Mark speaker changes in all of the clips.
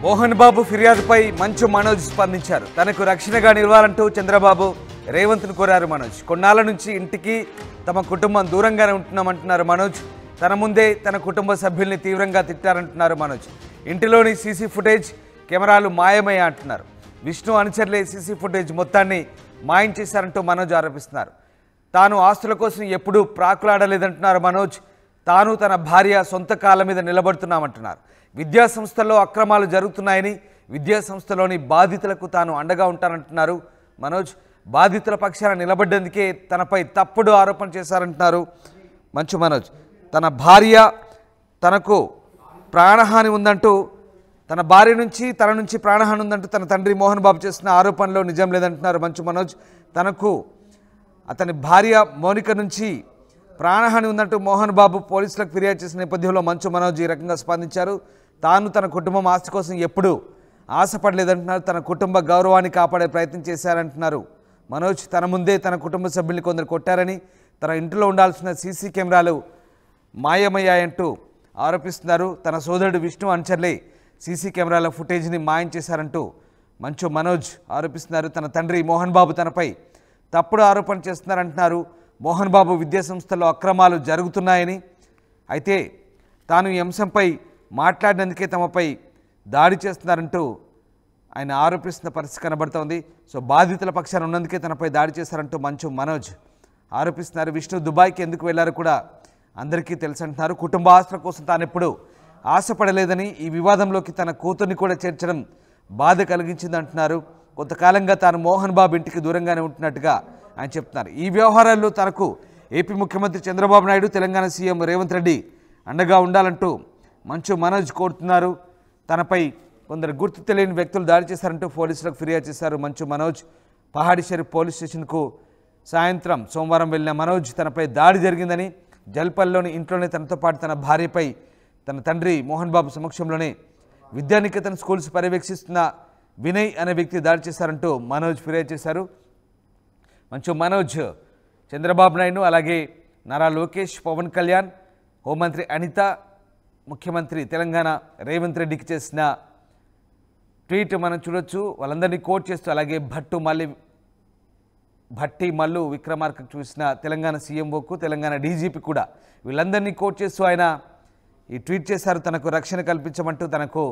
Speaker 1: మోహన్ బాబు ఫిర్యాదుపై మంచు మనోజ్ స్పందించారు. తనకు రక్షణగా నిలవాలంటూ చంద్రబాబు రేవంత్ను కోరారు మనోజ్. కొన్నాళ్ల నుంచి ఇంటికి తమ కుటుంబం దూరంగానే ఉంటున్నామంటున్నారు మనోజ్. తన ముందే తన కుటుంబ సభ్యుల్ని తీవ్రంగా తిట్టారంటున్నారు మనోజ్. ఇంటిలోని సీసీ ఫుటేజ్ కెమెరాలు మాయమయ్యా అంటున్నారు. విష్ణు అనుచరులే సీసీ ఫుటేజ్ మొత్తాన్ని మాయం చేశారంటూ మనోజ్ ఆరోపిస్తున్నారు. తాను ఆస్తుల కోసం ఎప్పుడూ ప్రాకులాడలేదంటున్నారు మనోజ్. తాను తన భార్య సొంత కాళ్ళ మీద నిలబడుతున్నామంటున్నారు. విద్యా సంస్థల్లో అక్రమాలు జరుగుతున్నాయని, విద్యా సంస్థలోని బాధితులకు తాను అండగా ఉంటానంటున్నారు మనోజ్. బాధితుల పక్షాన నిలబడ్డందుకే తనపై తప్పుడు ఆరోపణ చేశారంటున్నారు మంచు మనోజ్. తన భార్య తనకు ప్రాణహాని ఉందంటూ, తన భార్య నుంచి తన నుంచి ప్రాణహాని ఉందంటూ తన తండ్రి మోహన్ బాబు చేసిన ఆరోపణలో నిజం లేదంటున్నారు మంచు మనోజ్. తనకు అతని భార్య మౌనిక నుంచి ప్రాణహాని ఉందంటూ మోహన్ బాబు పోలీసులకు ఫిర్యాదు చేసిన నేపథ్యంలో మంచు మనోజ్ ఈ రకంగా స్పందించారు. తాను తన కుటుంబం ఆస్తి కోసం ఎప్పుడూ ఆశపడలేదంటున్నారు. తన కుటుంబ గౌరవాన్ని కాపాడే ప్రయత్నం చేశారంటున్నారు మనోజ్. తన ముందే తన కుటుంబ సభ్యుల్ని కొందరు కొట్టారని, తన ఇంట్లో ఉండాల్సిన సీసీ కెమెరాలు మాయమయ్యాయంటూ ఆరోపిస్తున్నారు. తన సోదరుడు విష్ణు అనుచరులే సీసీ కెమెరాల ఫుటేజ్ని మాయం చేశారంటూ మంచు మనోజ్ ఆరోపిస్తున్నారు. తన తండ్రి మోహన్ బాబు తనపై తప్పుడు ఆరోపణ చేస్తున్నారంటున్నారు. మోహన్ బాబు విద్యా సంస్థల్లో అక్రమాలు జరుగుతున్నాయని, అయితే తాను ఈ అంశంపై మాట్లాడినందుకే తమపై దాడి చేస్తున్నారంటూ ఆయన ఆరోపిస్తున్న పరిస్థితి కనబడుతోంది. సో బాధితుల పక్షాన ఉన్నందుకే తనపై దాడి చేశారంటూ మంచు మనోజ్ ఆరోపిస్తున్నారు. విష్ణు దుబాయ్కి ఎందుకు వెళ్లారో కూడా అందరికీ తెలుసంటున్నారు. కుటుంబ ఆస్తుల కోసం తాను ఎప్పుడు ఆశపడలేదని, ఈ వివాదంలోకి తన కూతుర్ని కూడా చేర్చడం బాధ కలిగించిందంటున్నారు. కొంతకాలంగా తాను మోహన్ బాబు ఇంటికి దూరంగానే ఉంటున్నట్టుగా ఆయన చెప్తున్నారు. ఈ వ్యవహారాల్లో తనకు ఏపీ ముఖ్యమంత్రి చంద్రబాబు నాయుడు, తెలంగాణ సీఎం రేవంత్ రెడ్డి అండగా ఉండాలంటూ మంచు మనోజ్ కోరుతున్నారు. తనపై కొందరు గుర్తు తెలియని వ్యక్తులు దాడి చేశారంటూ పోలీసులకు ఫిర్యాదు చేశారు మంచు మనోజ్. పహాడి షరీఫ్ పోలీస్ స్టేషన్కు సాయంత్రం సోమవారం వెళ్లిన మనోజ్ తనపై దాడి జరిగిందని, జల్పల్లిలోని ఇంట్లోనే తనతో పాటు తన భార్యపై తన తండ్రి మోహన్ బాబు సమక్షంలోనే విద్యానికేతన్ స్కూల్స్ పర్యవేక్షిస్తున్న వినయ్ అనే వ్యక్తి దాడి చేశారంటూ మనోజ్ ఫిర్యాదు చేశారు. మంచు మనోజ్ చంద్రబాబు నాయుడు, అలాగే నారా లోకేష్, పవన్ కళ్యాణ్, హోంమంత్రి అనిత, ముఖ్యమంత్రి తెలంగాణ రేవంత్ రెడ్డికి చేసిన ట్వీట్ మనం చూడొచ్చు. వాళ్ళందరినీ కోట్ చేస్తూ, అలాగే భట్టి మల్లు విక్రమార్క చూసిన తెలంగాణ సీఎంఓకు, తెలంగాణ డీజీపీ కూడా వీళ్ళందరినీ కోట్ చేస్తూ ఆయన ఈ ట్వీట్ చేశారు. తనకు రక్షణ కల్పించమంటూ, తనకు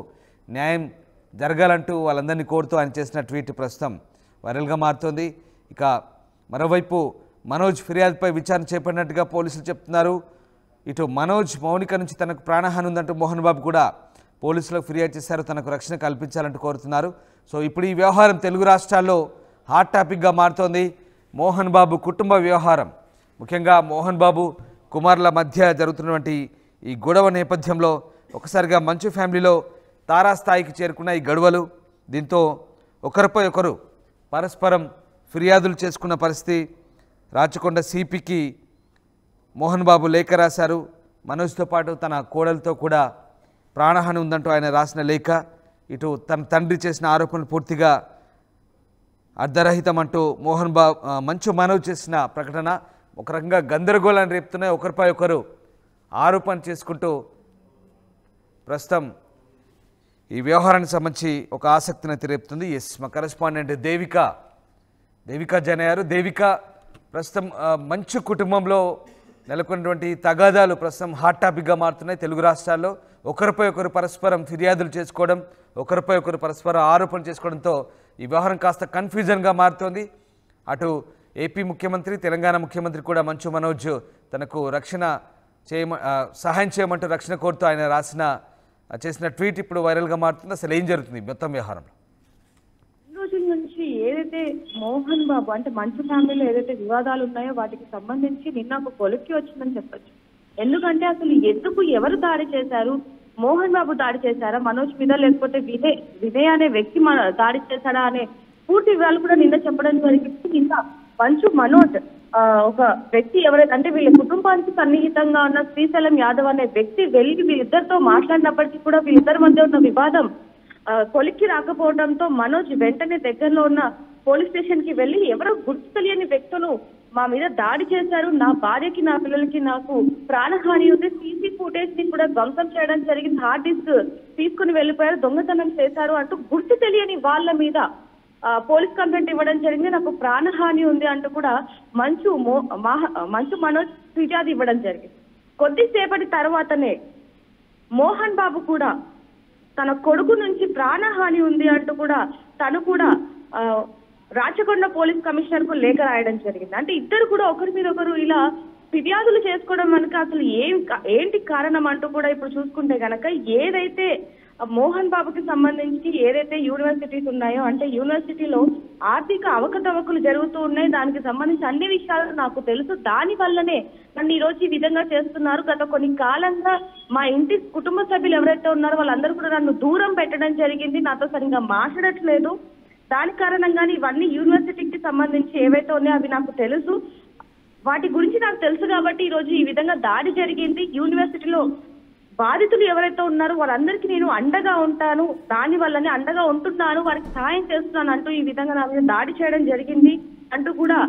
Speaker 1: న్యాయం జరగాలంటూ వాళ్ళందరినీ కోరుతూ ఆయన చేసిన ట్వీట్ ప్రస్తుతం వైరల్గా మారుతోంది. ఇక మరోవైపు మనోజ్ ఫిర్యాదుపై విచారణ చేపట్టినట్టుగా పోలీసులు చెప్తున్నారు. ఇటు మనోజ్ మౌనిక నుంచి తనకు ప్రాణహాని ఉందంటూ మోహన్ బాబు కూడా పోలీసులకు ఫిర్యాదు చేశారు. తనకు రక్షణ కల్పించాలంటూ కోరుతున్నారు. సో ఇప్పుడు ఈ వ్యవహారం తెలుగు రాష్ట్రాల్లో హాట్ టాపిక్గా మారుతోంది. మోహన్ బాబు కుటుంబ వ్యవహారం, ముఖ్యంగా మోహన్ బాబు కుమారుల మధ్య జరుగుతున్నటువంటి ఈ గొడవ నేపథ్యంలో ఒకసారిగా మంచు ఫ్యామిలీలో తారాస్థాయికి చేరుకున్న ఈ గొడవలు, దీంతో ఒకరిపై ఒకరు పరస్పరం ఫిర్యాదులు చేసుకున్న పరిస్థితి. రాచకొండ సిపికి మోహన్ బాబు లేఖ రాశారు. మనోజ్తో పాటు తన కోడలతో కూడా ప్రాణహాని ఉందంటూ ఆయన రాసిన లేఖ. ఇటు తన తండ్రి చేసిన ఆరోపణలు పూర్తిగా అర్ధరహితం అంటూ మంచు మనోజ్ చేసిన ప్రకటన ఒక రకంగా గందరగోళాన్ని రేపుతున్నాయి. ఒకరిపై ఒకరు ఆరోపణ చేసుకుంటూ ప్రస్తుతం ఈ వ్యవహారానికి సంబంధించి ఒక ఆసక్తిని రేపుతుంది. మా కరెస్పాండెంట్ దేవిక జనయారు. దేవిక, ప్రస్తుతం మంచు కుటుంబంలో నెలకొన్నటువంటి తగాదాలు ప్రస్తుతం హాట్ టాపిక్గా మారుతున్నాయి తెలుగు రాష్ట్రాల్లో. ఒకరిపై ఒకరు పరస్పరం ఫిర్యాదులు చేసుకోవడం, ఒకరిపై ఒకరు పరస్పరం ఆరోపణ చేసుకోవడంతో ఈ వ్యవహారం కాస్త కన్ఫ్యూజన్గా మారుతోంది. అటు ఏపీ ముఖ్యమంత్రి, తెలంగాణ ముఖ్యమంత్రి కూడా మంచు మనోజ్ తనకు సహాయం చేయమంటూ రక్షణ కోరుతూ ఆయన చేసిన ట్వీట్ ఇప్పుడు వైరల్గా మారుతుంది. అసలు ఏం జరుగుతుంది మొత్తం వ్యవహారంలో?
Speaker 2: రోజుల నుంచి ఏదైతే మోహన్ బాబు అంటే మంచు ఫ్యామిలీలో ఏదైతే వివాదాలు ఉన్నాయో వాటికి సంబంధించి నిన్న ఒక కొలిక్కి వచ్చిందని చెప్పొచ్చు. ఎందుకంటే అసలు ఎవరు దాడి చేశారు? మోహన్ బాబు దాడి చేశారా మనోజ్ మీద, లేకపోతే వినయ్ అనే వ్యక్తి దాడి చేశాడా అనే పూర్తి వివరాలు కూడా నిన్న చెప్పడం జరిగింది. ఇంకా మంచు మనోజ్ ఒక వ్యక్తి ఎవరైతే అంటే వీళ్ళ కుటుంబానికి సన్నిహితంగా ఉన్న శ్రీశైలం యాదవ్ అనే వ్యక్తి వెళ్ళి వీళ్ళిద్దరితో మాట్లాడినప్పటికీ కూడా వీళ్ళిద్దరి మధ్య ఉన్న వివాదం కొలిక్కి రాకపోవడంతో మనోజ్ వెంటనే దగ్గరలో ఉన్న పోలీస్ స్టేషన్ కి వెళ్లి ఎవరో గుర్తు తెలియని వ్యక్తులు మా మీద దాడి చేశారు, నా భార్యకి నా పిల్లలకి నాకు ప్రాణహాని ఉంది, సీసీ ఫుటేజ్ ని కూడా ధ్వంసం చేయడం జరిగింది, హార్డ్ డిస్క్ తీసుకుని వెళ్ళిపోయారు, దొంగతనం చేశారు అంటూ గుర్తు తెలియని వాళ్ళ మీద పోలీస్ కంప్లైంట్ ఇవ్వడం జరిగింది, నాకు ప్రాణహాని ఉంది అంటూ కూడా మంచు మనోజ్ ఫిర్యాదు ఇవ్వడం జరిగింది. కొద్దిసేపటి తర్వాతనే మోహన్ బాబు కూడా తన కొడుకు నుంచి ప్రాణహాని ఉంది అంటూ కూడా తను కూడా రాచకొండ పోలీస్ కమిషనర్ కు లేఖ రాయడం జరిగింది. అంటే ఇద్దరు కూడా ఒకరి మీద ఒకరు ఇలా ఫిర్యాదులు చేసుకోవడం మనకు అసలు ఏంటి కారణం అంటూ కూడా ఇప్పుడు చూసుకుంటే గనక ఏదైతే మోహన్ బాబుకి సంబంధించి ఏదైతే యూనివర్సిటీస్ ఉన్నాయో, అంటే యూనివర్సిటీలో ఆర్థిక అవకతవకలు జరుగుతూ ఉన్నాయి, దానికి సంబంధించి అన్ని విషయాలు నాకు తెలుసు, దాని వల్లనే నన్ను ఈ రోజు ఈ విధంగా చేస్తున్నారు. గత కొన్ని కాలంగా మా ఇంటి కుటుంబ సభ్యులు ఎవరైతే ఉన్నారో వాళ్ళందరూ కూడా నన్ను దూరం పెట్టడం జరిగింది, నాతో సరిగ్గా మాట్లాడట్లేదు, దాని కారణంగానే ఇవన్నీ యూనివర్సిటీకి సంబంధించి ఏవైతే ఉన్నాయో అవి నాకు తెలుసు, వాటి గురించి నాకు తెలుసు కాబట్టి ఈ రోజు ఈ విధంగా దాడి జరిగింది. యూనివర్సిటీలో బాధితులు ఎవరైతే ఉన్నారో వాళ్ళందరికీ నేను అండగా ఉంటాను, దాని వల్లనే అండగా ఉంటున్నాను, వారికి సహాయం చేస్తున్నాను అంటూ ఈ విధంగా నా మీద దాడి చేయడం జరిగింది అంటూ కూడా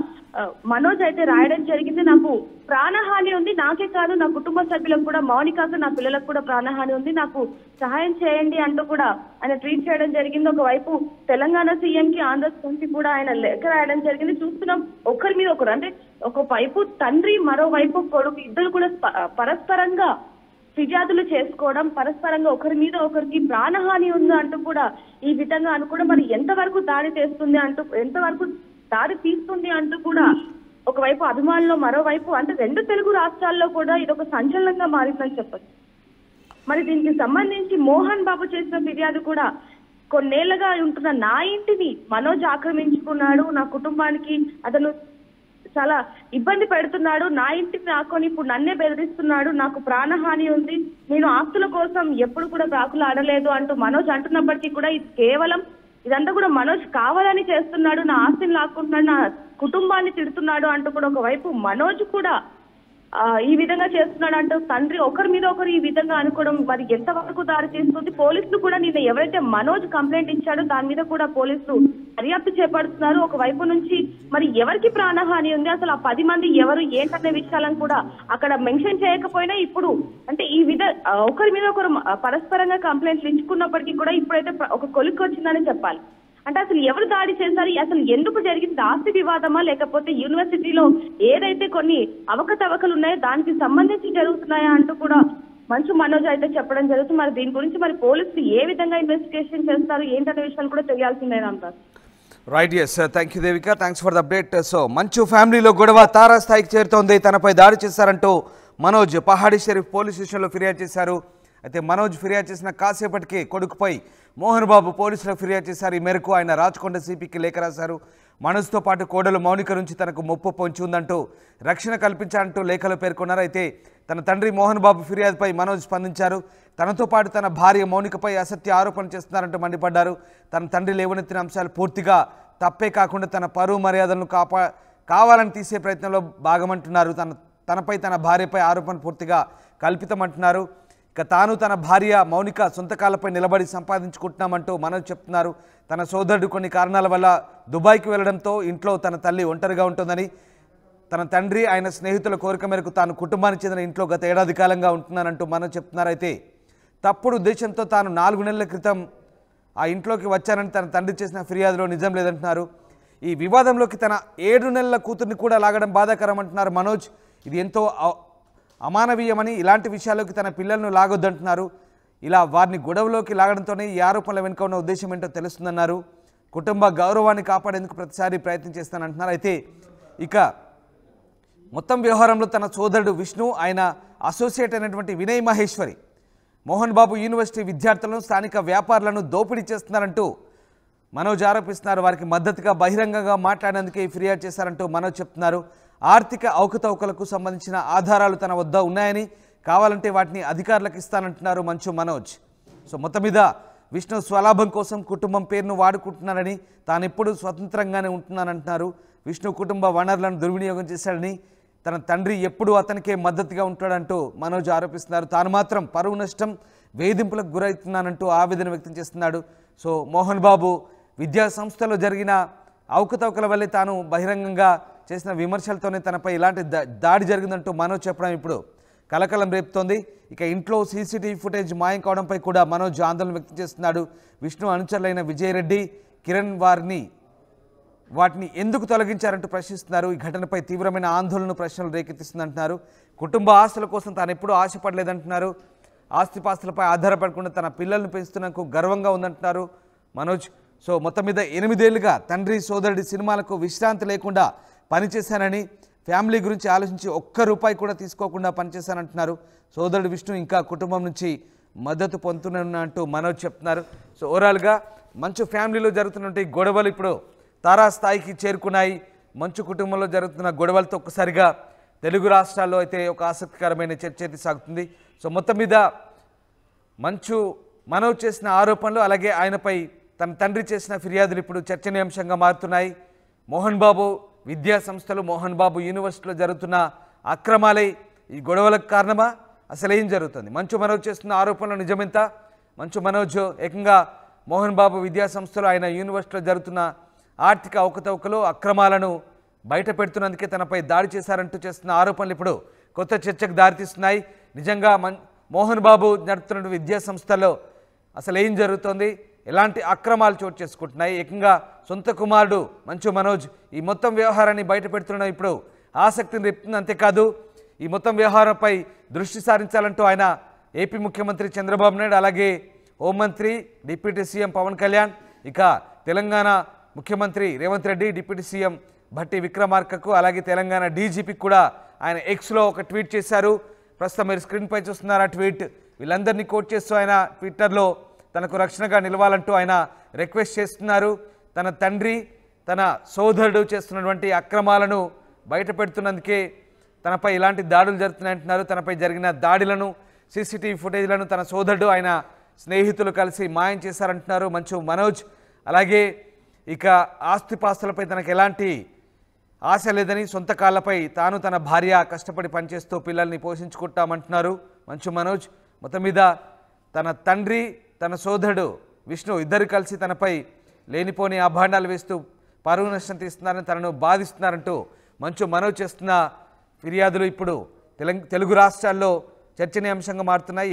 Speaker 2: మనోజ్ అయితే రాయడం జరిగింది. నాకు ప్రాణహాని ఉంది, నాకే కాదు నా కుటుంబ సభ్యులకు కూడా, మౌనికాకు నా పిల్లలకు కూడా ప్రాణహాని ఉంది, నాకు సహాయం చేయండి అంటూ కూడా ఆయన ట్వీట్ చేయడం జరిగింది. ఒకవైపు తెలంగాణ సీఎం కి, ఆంధ్రప్రదేశ్ కి కూడా ఆయన లేఖ రాయడం జరిగింది. చూస్తున్నాం ఒకరి మీద ఒకరు, అంటే ఒకవైపు తండ్రి మరోవైపు కొడుకు ఇద్దరు కూడా పరస్పరంగా ఫిర్యాదులు చేసుకోవడం, పరస్పరంగా ఒకరి మీద ఒకరికి ప్రాణహాని ఉంది అంటూ కూడా ఈ విధంగా అనుకోవడం మరి ఎంతవరకు దాడి చేస్తుంది అంటూ, ఎంతవరకు దాడి తీస్తుంది అంటూ కూడా ఒకవైపు అభిమానులు, మరోవైపు అంటే రెండు తెలుగు రాష్ట్రాల్లో కూడా ఇది ఒక సంచలనంగా మారిందని చెప్పచ్చు. మరి దీనికి సంబంధించి మోహన్ బాబు చేసిన ఫిర్యాదు కూడా కొన్నేళ్లుగా ఉంటున్న నా ఇంటిని మనోజ్ ఆక్రమించుకున్నాడు, నా కుటుంబానికి అతను చాలా ఇబ్బంది పెడుతున్నాడు, నా ఇంటిని రాకొని ఇప్పుడు నన్నే బెదిరిస్తున్నాడు, నాకు ప్రాణహాని ఉంది, నేను ఆస్తుల కోసం ఎప్పుడు కూడా ప్రాకులు ఆడలేదు అంటూ మనోజ్ అంటున్నప్పటికీ కూడా ఇది కేవలం ఇదంతా కూడా మనోజ్ కావాలని చేస్తున్నాడు, నా ఆస్తిని లాక్కుంటున్నాడు, నా కుటుంబాన్ని తిడుతున్నాడు అంటూ కూడా ఒకవైపు మనోజ్ కూడా ఈ విధంగా చేస్తున్నాడు అంటూ తండ్రి ఒకరి మీద ఒకరు ఈ విధంగా అనుకోవడం మరి ఎంతవరకు దారి తీస్తుంది. పోలీసులు కూడా నిన్న ఎవరైతే మనోజ్ కంప్లైంట్ ఇచ్చాడో దాని మీద కూడా పోలీసులు దర్యాప్తు చేపడుతున్నారు. ఒకవైపు నుంచి మరి ఎవరికి ప్రాణహాని ఉంది, అసలు ఆ 10 మంది ఎవరు ఏంటనే విషయాలను కూడా అక్కడ మెన్షన్ చేయకపోయినా ఇప్పుడు అంటే ఈ ఒకరి మీద ఒకరు పరస్పరంగా కంప్లైంట్లు ఇచ్చుకున్నప్పటికీ కూడా ఇప్పుడైతే ఒక కొలిక్కి వచ్చిందని చెప్పాలి. అంటే అసలు ఎవరు దాడి చేశారు, అసలు ఎందుకు జరిగింది, ఆస్తి వివాదమా లేకపోతే యూనివర్సిటీలో ఏదైతే కొన్ని అవకతవకలు ఉన్నాయో దానికి సంబంధించి జరుగుతున్నాయా అంటూ కూడా మంచు మనోజ్ అయితే చెప్పడం జరుగుతుంది. మరి దీని గురించి మరి పోలీసులు ఏ విధంగా ఇన్వెస్టిగేషన్ చేస్తారు ఏంటనే విషయాలు కూడా తెలియాల్సిందే అంటారు.
Speaker 1: Right, yes, thank you Devika, thanks for the update. So Manchu ఫ్యామిలీలో గొడవ తారాస్థాయికి చేరుతోంది, తనపై దాడి చేశారంటూ మనోజ్ పహాడీ షరీఫ్ పోలీస్ స్టేషన్లో ఫిర్యాదు చేశారు. అయితే మనోజ్ ఫిర్యాదు చేసిన కాసేపటికే కొడుకుపై మోహన్ బాబు పోలీసులకు ఫిర్యాదు చేశారు. ఈ మేరకు ఆయన రాచకొండ సిపికి లేఖ రాశారు. మనోజ్తో పాటు కోడలు మౌనిక నుంచి తనకు ముప్పు పొంచి ఉందంటూ రక్షణ కల్పించాలంటూ లేఖలో పేర్కొన్నారు. అయితే తన తండ్రి మోహన్ బాబు ఫిర్యాదుపై మనోజ్ స్పందించారు. తనతో పాటు తన భార్య మౌనికపై అసత్య ఆరోపణలు చేస్తున్నారంటూ మండిపడ్డారు. తన తండ్రి లేవనెత్తిన అంశాలు పూర్తిగా తప్పే కాకుండా తన పరువు మర్యాదలను కావాలని తీసే ప్రయత్నంలో భాగమంటున్నారు. తనపై తన భార్యపై ఆరోపణ పూర్తిగా కల్పితమంటున్నారు. ఇక తాను తన భార్య మౌనిక సొంత కాళ్ళపై నిలబడి సంపాదించుకుంటున్నామంటూ మనోజ్ చెప్తున్నారు. తన సోదరుడు కొన్ని కారణాల వల్ల దుబాయ్కి వెళ్లడంతో ఇంట్లో తన తల్లి ఒంటరిగా ఉంటుందని, తన తండ్రి ఆయన స్నేహితుల కోరిక మేరకు తాను కుటుంబానికి చెందిన ఇంట్లో గత ఏడాది కాలంగా ఉంటున్నానంటూ మనోజ్ చెప్తున్నారు. అయితే తప్పుడు ఉద్దేశంతో తాను 4 నెలల క్రితం ఆ ఇంట్లోకి వచ్చానని తన తండ్రి చేసిన ఫిర్యాదులో నిజం లేదంటున్నారు. ఈ వివాదంలోకి తన 7 నెలల కూతుర్ని కూడా లాగడం బాధాకరం అంటున్నారు మనోజ్. ఇది ఎంతో అమానవీయమని, ఇలాంటి విషయాల్లోకి తన పిల్లలను లాగొద్దంటున్నారు. ఇలా వారిని గొడవలోకి లాగడంతోనే ఈ ఆరోపణల వెనుక ఉన్న ఉద్దేశం ఏంటో తెలుస్తుందన్నారు. కుటుంబ గౌరవాన్ని కాపాడేందుకు ప్రతిసారి ప్రయత్నం చేస్తానంటున్నారు. అయితే ఇక మొత్తం వ్యవహారంలో తన సోదరుడు విష్ణు, ఆయన అసోసియేట్ అయినటువంటి వినయ్ మహేశ్వరి మోహన్ బాబు యూనివర్సిటీ విద్యార్థులను, స్థానిక వ్యాపారులను దోపిడీ చేస్తున్నారంటూ మనోజ్ ఆరోపిస్తున్నారు. వారికి మద్దతుగా బహిరంగంగా మాట్లాడేందుకే ఫిర్యాదు చేశారంటూ మనోజ్ చెప్తున్నారు. ఆర్థిక అవకతవకలకు సంబంధించిన ఆధారాలు తన వద్ద ఉన్నాయని, కావాలంటే వాటిని అధికారులకు ఇస్తానంటున్నారు మంచు మనోజ్. సో మొత్తం మీద విష్ణు స్వలాభం కోసం కుటుంబం పేరును వాడుకుంటున్నారని, తాను ఎప్పుడు స్వతంత్రంగానే ఉంటున్నానంటున్నారు. విష్ణు కుటుంబ వనరులను దుర్వినియోగం చేశాడని, తన తండ్రి ఎప్పుడూ అతనికే మద్దతుగా ఉంటాడంటూ మనోజ్ ఆరోపిస్తున్నారు. తాను మాత్రం పరువు నష్టం, వేధింపులకు గురవుతున్నానంటూ ఆవేదన వ్యక్తం చేస్తున్నాడు. సో మోహన్ బాబు విద్యా సంస్థలో జరిగిన అవకతవకల వల్లే తాను బహిరంగంగా చేసిన విమర్శలతోనే తనపై ఇలాంటి దాడి జరిగిందంటూ మనోజ్ చెప్పడం ఇప్పుడు కలకలం రేపుతోంది. ఇక ఇంట్లో సీసీటీవీ ఫుటేజ్ మాయం కావడంపై కూడా మనోజ్ ఆందోళన వ్యక్తం చేస్తున్నాడు. విష్ణు అనుచరులైన విజయరెడ్డి, కిరణ్ వాటిని ఎందుకు తొలగించారంటూ ప్రశ్నిస్తున్నారు. ఈ ఘటనపై తీవ్రమైన ఆందోళన, ప్రశ్నలు రేకెత్తిస్తుందంటున్నారు. కుటుంబ ఆస్తుల కోసం తాను ఎప్పుడూ ఆశపడలేదంటున్నారు. ఆస్తిపాస్తులపై ఆధారపడకుండా తన పిల్లలను పెంచుతున్నందుకు గర్వంగా ఉందంటున్నారు మనోజ్. సో మొత్తం మీద 8 ఏళ్లుగా తండ్రి సోదరుడి సినిమాలకు విశ్రాంతి లేకుండా పనిచేశానని, ఫ్యామిలీ గురించి ఆలోచించి ఒక్క రూపాయి కూడా తీసుకోకుండా పనిచేశానంటున్నారు. సోదరుడు విష్ణు ఇంకా కుటుంబం నుంచి మద్దతు పొందుతున్నట్టు మనోజ్ చెప్తున్నారు. సో ఓవరాల్గా మంచు ఫ్యామిలీలో జరుగుతున్నటువంటి గొడవలు ఇప్పుడు తారాస్థాయికి చేరుకున్నాయి. మంచు కుటుంబంలో జరుగుతున్న గొడవలతో ఒక్కసారిగా తెలుగు రాష్ట్రాల్లో అయితే ఒక ఆసక్తికరమైన చర్చ అయితే సాగుతుంది. సో మొత్తం మీద మనోజ్ చేసిన ఆరోపణలు, అలాగే ఆయనపై తన తండ్రి చేసిన ఫిర్యాదులు ఇప్పుడు చర్చనీయాంశంగా మారుతున్నాయి. మోహన్ బాబు విద్యా సంస్థలు, మోహన్ బాబు యూనివర్సిటీలో జరుగుతున్న అక్రమాలే ఈ గొడవలకు కారణమా? అసలు ఏం జరుగుతుంది? మనోజ్ చేస్తున్న ఆరోపణలు నిజమెంత? మనోజ్ ఏకంగా మోహన్ బాబు విద్యా సంస్థలు, ఆయన యూనివర్సిటీలో జరుగుతున్న ఆర్థిక అవకతవకలు, అక్రమాలను బయట పెడుతున్నందుకే తనపై దాడి చేశారంటూ చేస్తున్న ఆరోపణలు ఇప్పుడు కొత్త చర్చకు దారితీస్తున్నాయి. నిజంగా మోహన్ బాబు నడుపుతున్న విద్యా సంస్థల్లో అసలు ఏం జరుగుతుంది? ఎలాంటి అక్రమాలు చోటు చేసుకుంటున్నాయి? ఏకంగా సొంత కుమారుడు మనోజ్ ఈ మొత్తం వ్యవహారాన్ని బయట పెడుతున్న ఇప్పుడు ఆసక్తిని రేపుతుంది. అంతేకాదు ఈ మొత్తం వ్యవహారంపై దృష్టి సారించాలంటూ ఆయన ఏపీ ముఖ్యమంత్రి చంద్రబాబు నాయుడు, అలాగే హోంమంత్రి డిప్యూటీ సీఎం పవన్ కళ్యాణ్, ఇక తెలంగాణ ముఖ్యమంత్రి రేవంత్ రెడ్డి, డిప్యూటీ సీఎం భట్టి విక్రమార్కకు, అలాగే తెలంగాణ డీజీపీకి కూడా ఆయన ఎక్స్లో ఒక ట్వీట్ చేశారు. ప్రస్తుతం మీరు స్క్రీన్పై చూస్తున్నారు ఆ ట్వీట్. వీళ్ళందరినీ కోట్ చేస్తూ ఆయన ట్విట్టర్లో తనకు రక్షణగా నిలవాలంటూ ఆయన రిక్వెస్ట్ చేస్తున్నారు. తన తండ్రి, తన సోదరుడు చేస్తున్నటువంటి అక్రమాలను బయట పెడుతున్నందుకే తనపై ఇలాంటి దాడులు జరుగుతున్నాయంటున్నారు. తనపై జరిగిన దాడులను, సీసీటీవీ ఫుటేజ్లను తన సోదరుడు, ఆయన స్నేహితులు కలిసి మాయం చేశారంటున్నారు మనోజ్. అలాగే ఇక ఆస్తిపాస్తులపై తనకు ఎలాంటి ఆశ లేదని, సొంత కాళ్ళపై తాను, తన భార్య కష్టపడి పనిచేస్తూ పిల్లల్ని పోషించుకుంటామంటున్నారు మనోజ్. మొత్తం మీద తన తండ్రి, తన సోదరుడు విష్ణు ఇద్దరు కలిసి తనపై లేనిపోని అభాండాలు వేస్తూ పరువు నష్టం తీస్తున్నారని, తనను బాధిస్తున్నారంటూ మనోజ్ చేస్తున్న ఫిర్యాదులు ఇప్పుడు తెలుగు రాష్ట్రాల్లో చర్చనీయాంశంగా మారుతున్నాయి.